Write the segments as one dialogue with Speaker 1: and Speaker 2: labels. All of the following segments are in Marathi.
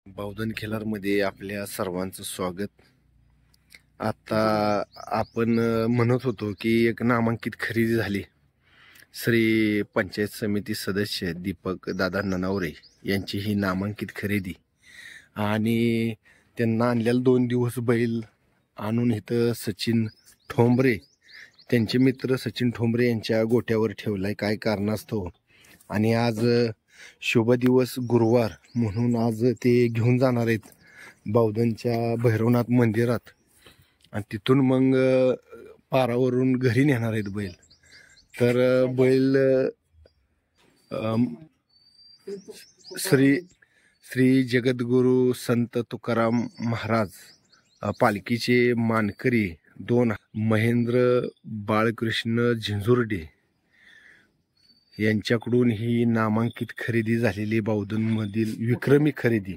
Speaker 1: बावधन खिलारमध्ये आपल्या सर्वांचं स्वागत। आता आपण म्हणत होतो की एक नामांकित खरेदी झाली। श्री पंचायत समिती सदस्य दीपक दादा ननावरे यांची ही नामांकित खरेदी आणि त्यांना आणलेला 2 दिवस बैल आणून इथं सचिन ठोंबरे त्यांचे मित्र सचिन ठोंबरे यांच्या गोट्यावर ठेवलाय काय कारणास्तव। आणि आज शुभ दिवस गुरुवार म्हणून आज ते घेऊन जाणार आहेत बावधनच्या भैरवनाथ मंदिरात आणि तिथून मग पारावरून घरी नेणार आहेत बैल। तर बैल श्री जगद्गुरु संत तुकाराम महाराज पालखीचे मानकरी 2 महेंद्र बाळकृष्ण झिंजुर्डे यांच्याकडून ही नामांकित खरेदी झालेली बावधन मधील विक्रमी खरेदी।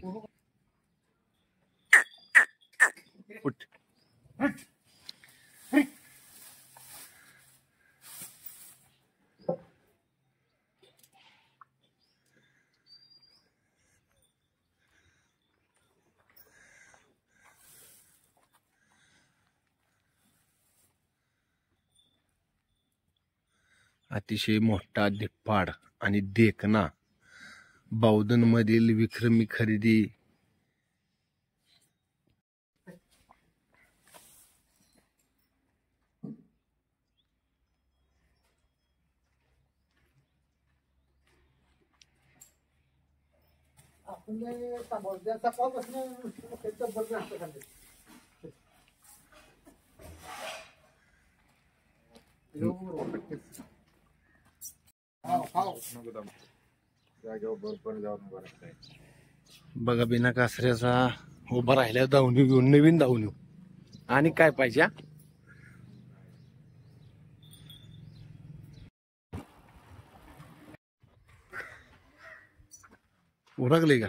Speaker 1: अतिशय मोठा धिप्पाड आणि देखना बावधन मधील विक्रमी खरेदी। बघा बिना कासऱ्याचा उभा राहिल्या धावणी घेऊन नवीन धावणी आणि काय पाहिजे उरकले का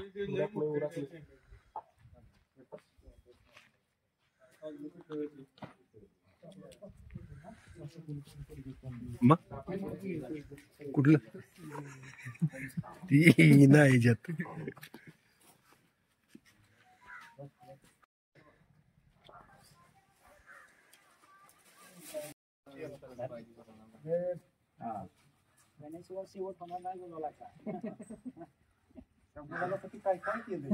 Speaker 1: मग कुठलं ती नाही जात
Speaker 2: काय काय केलं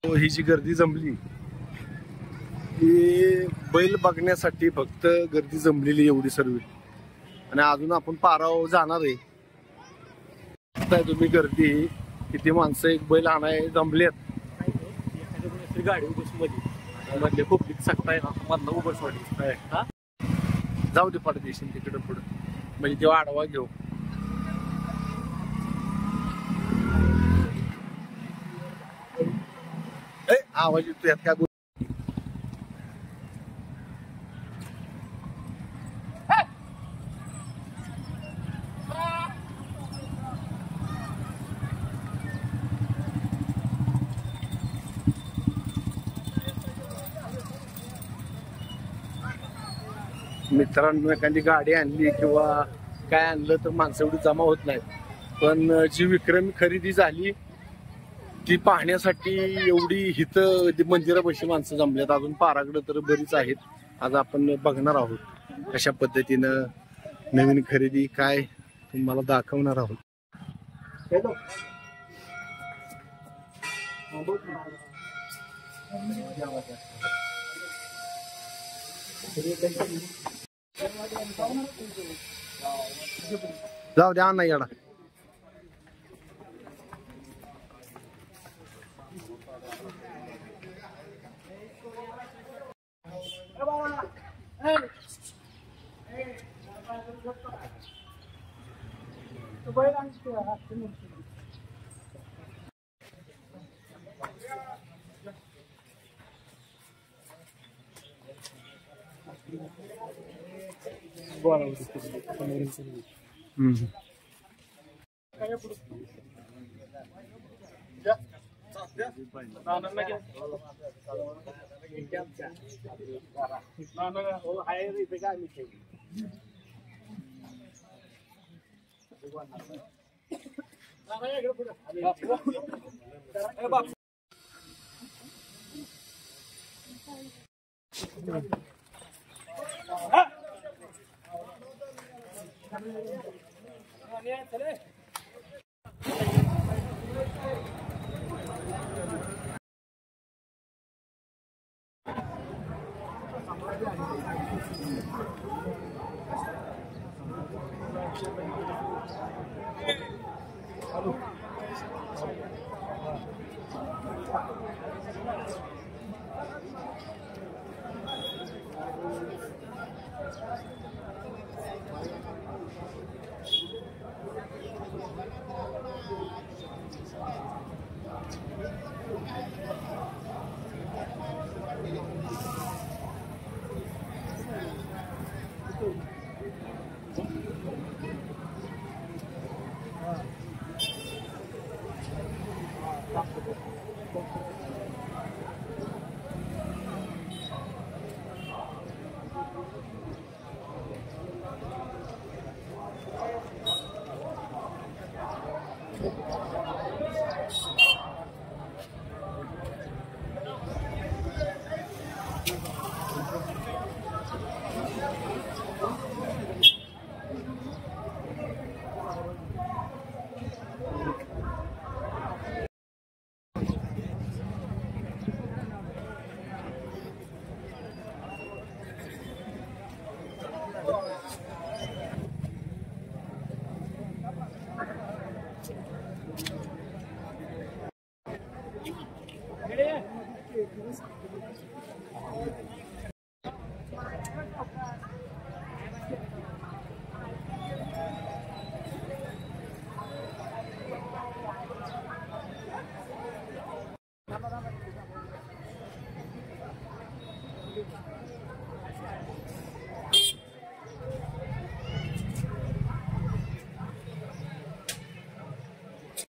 Speaker 1: ही जी गर्दी जमली ही बैल बघण्यासाठी फक्त गर्दी जमलेली एवढी सर्व। आणि अजून आपण पाराव जाणार आहे। तुम्ही गर्दी किती माणसं एक बैल आणाय जमलेत
Speaker 2: गाडी मधले खूप सकताय ना मधलं उभं सोडली
Speaker 1: जाऊ दे पडदेशील तिकडं पुढं म्हणजे तेव्हा आडवा घेऊ। आवाज येतो यात काय मित्रांनो एखादी गाडी आणली किंवा काय आणलं तर माणसं एवढी जमा होत नाहीत। पण जी विक्रमी खरेदी झाली ती पाहण्यासाठी एवढी हिथं मंदिरापाशी माणसं जमल्यात। अजून पाराकडे तर बरीच आहेत। आज आपण बघणार आहोत कशा पद्धतीनं नवीन खरेदी काय तुम्हाला दाखवणार आहोत। जाऊ द्या नाही येणार Hello.